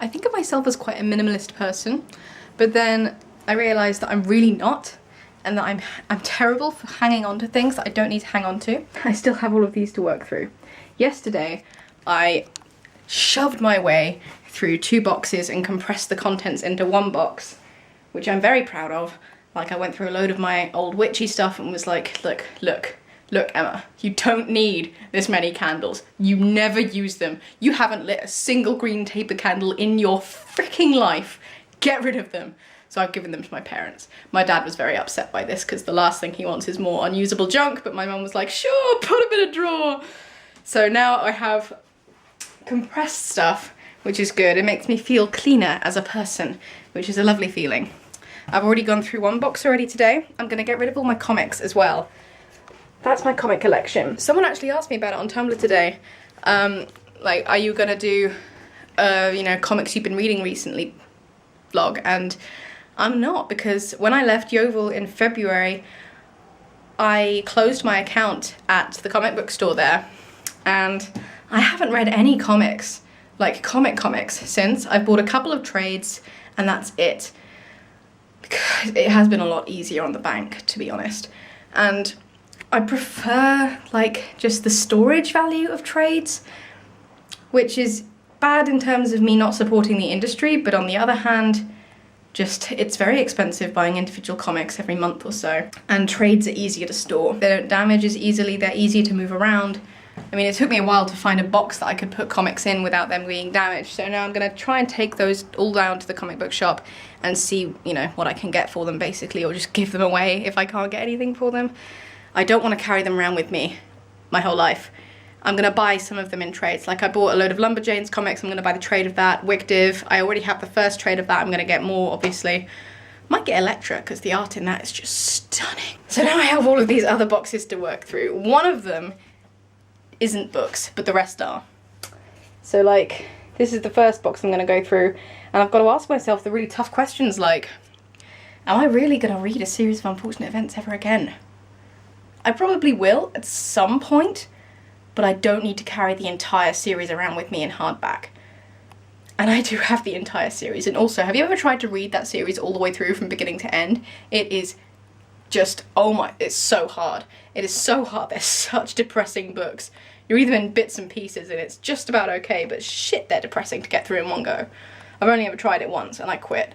I think of myself as quite a minimalist person, but then I realised that I'm really not, and that I'm terrible for hanging on to things that I don't need to hang on to. I still have all of these to work through. Yesterday, I shoved my way through 2 boxes and compressed the contents into 1 box, which I'm very proud of. Like, I went through a load of my old witchy stuff and was like, look, Emma, you don't need this many candles. You never use them. You haven't lit a single green taper candle in your freaking life. Get rid of them. So I've given them to my parents. My dad was very upset by this because the last thing he wants is more unusable junk, but my mum was like, sure, put them in a drawer. So now I have compressed stuff, which is good. It makes me feel cleaner as a person, which is a lovely feeling. I've already gone through 1 box already today. I'm gonna get rid of all my comics as well. That's my comic collection. Someone actually asked me about it on Tumblr today. Like, are you gonna do, you know, comics you've been reading recently vlog? And I'm not, because when I left Yeovil in February, I closed my account at the comic book store there, and I haven't read any comics, like comics, since. I've bought a couple of trades, and that's it. Because it has been a lot easier on the bank, to be honest. And I prefer, like, just the storage value of trades, which is bad in terms of me not supporting the industry, but on the other hand, just, it's very expensive buying individual comics every month or so. And trades are easier to store. They don't damage as easily, they're easier to move around. I mean, it took me a while to find a box that I could put comics in without them being damaged, so now I'm gonna try and take those all down to the comic book shop and see, you know, what I can get for them, basically, or just give them away if I can't get anything for them. I don't want to carry them around with me my whole life. I'm gonna buy some of them in trades. Like, I bought a load of Lumberjanes comics, I'm gonna buy the trade of that. Wicdiv, I already have the first trade of that, I'm gonna get more, obviously. Might get Electra, because the art in that is just stunning. So now I have all of these other boxes to work through. One of them isn't books, but the rest are. So, like, this is the first box I'm gonna go through, and I've got to ask myself the really tough questions, like, am I really gonna read a series of unfortunate events ever again? I probably will at some point, but I don't need to carry the entire series around with me in hardback. And I do have the entire series. And also, have you ever tried to read that series all the way through from beginning to end? It is just, oh my, it's so hard. It is so hard. They're such depressing books. You read them in bits and pieces and it's just about okay, but shit, they're depressing to get through in one go. I've only ever tried it once and I quit.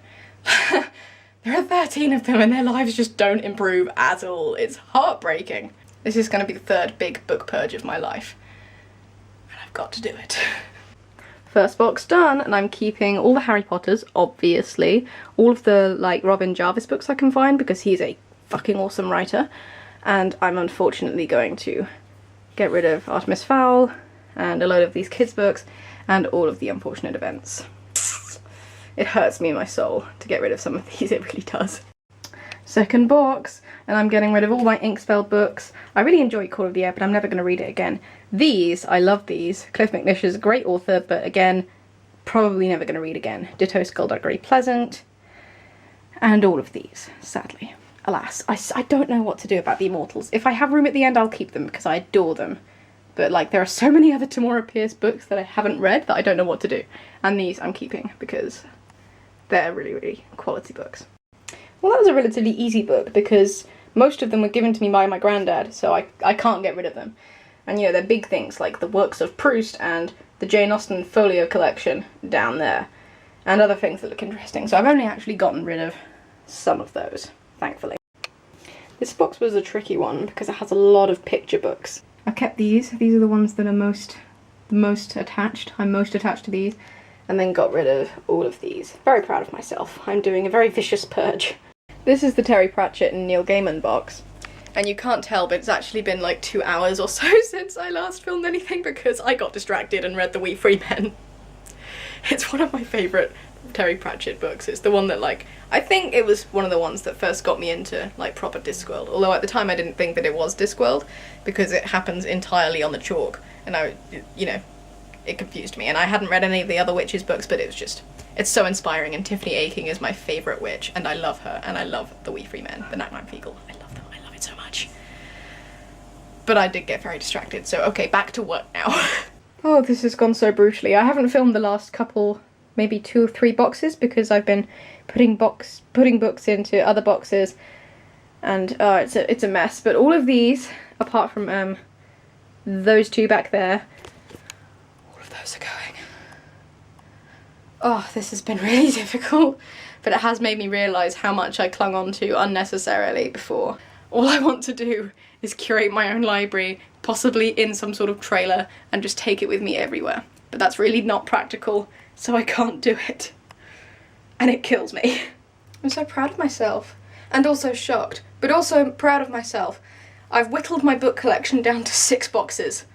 There are 13 of them and their lives just don't improve at all. It's heartbreaking. This is going to be the 3rd big book purge of my life. And I've got to do it. First box done, and I'm keeping all the Harry Potters, obviously. All of the, like, Robin Jarvis books I can find because he's a fucking awesome writer. And I'm unfortunately going to get rid of Artemis Fowl and a load of these kids' books and all of the unfortunate events. It hurts me in my soul to get rid of some of these, it really does. Second box, and I'm getting rid of all my Inkspell books. I really enjoy Call of the Air, but I'm never going to read it again. These, I love these. Cliff McNish is a great author, but again, probably never going to read again. Ditto Skullduggery Pleasant, and all of these, sadly. Alas, I don't know what to do about the Immortals. If I have room at the end, I'll keep them, because I adore them. But, like, there are so many other Tamora Pierce books that I haven't read that I don't know what to do. And these I'm keeping, because they're really, really quality books. Well, that was a relatively easy book because most of them were given to me by my granddad, so I can't get rid of them. And, you know, they're big things like the works of Proust and the Jane Austen folio collection down there, and other things that look interesting. So I've only actually gotten rid of some of those, thankfully. This box was a tricky one because it has a lot of picture books. I kept these. These are the ones that are most attached. I'm most attached to these. And then got rid of all of these. Very proud of myself. I'm doing a very vicious purge. This is the Terry Pratchett and Neil Gaiman box. And you can't tell, but it's actually been like 2 hours or so since I last filmed anything because I got distracted and read The We Free Men. It's one of my favourite Terry Pratchett books. It's the one that, like, I think it was one of the ones that first got me into, like, proper Discworld. Although at the time I didn't think that it was Discworld because it happens entirely on the chalk. And I, you know, it confused me. And I hadn't read any of the other witches books, but it was just, it's so inspiring. And Tiffany Aching is my favourite witch, and I love her. And I love The We Free Men, the Nightmare Feegle. I love them. I love it so much. But I did get very distracted, so okay, back to work now. Oh, this has gone so brutally. I haven't filmed the last couple maybe 2 or 3 boxes because I've been putting books into other boxes, and it's a mess. But all of these, apart from those 2 back there, all of those are going. Oh, this has been really difficult, but it has made me realise how much I clung on to unnecessarily before. All I want to do is curate my own library, possibly in some sort of trailer, and just take it with me everywhere. But that's really not practical, so I can't do it. And it kills me. I'm so proud of myself, and also shocked, but also proud of myself. I've whittled my book collection down to 6 boxes,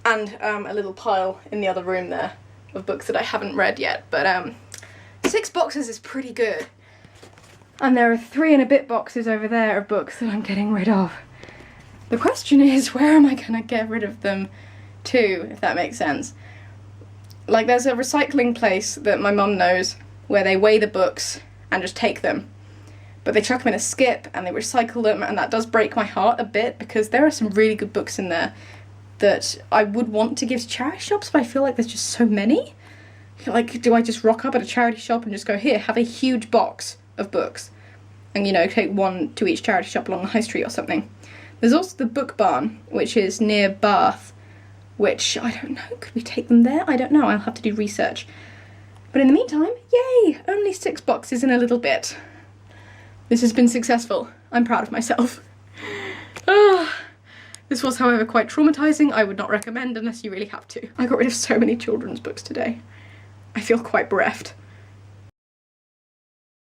and a little pile in the other room there of books that I haven't read yet, but 6 boxes is pretty good. And there are 3 and a bit boxes over there of books that I'm getting rid of. The question is, where am I gonna get rid of them to, if that makes sense? Like, there's a recycling place that my mum knows where they weigh the books and just take them. But they chuck them in a skip and they recycle them, and that does break my heart a bit because there are some really good books in there that I would want to give to charity shops, but I feel like there's just so many. Like, do I just rock up at a charity shop and just go, here, have a huge box of books, and, you know, take 1 to each charity shop along the high street or something? There's also the Book Barn, which is near Bath, which, I don't know, could we take them there? I don't know, I'll have to do research. But in the meantime, yay, only 6 boxes in a little bit. This has been successful. I'm proud of myself. This was, however, quite traumatising. I would not recommend unless you really have to. I got rid of so many children's books today. I feel quite bereft.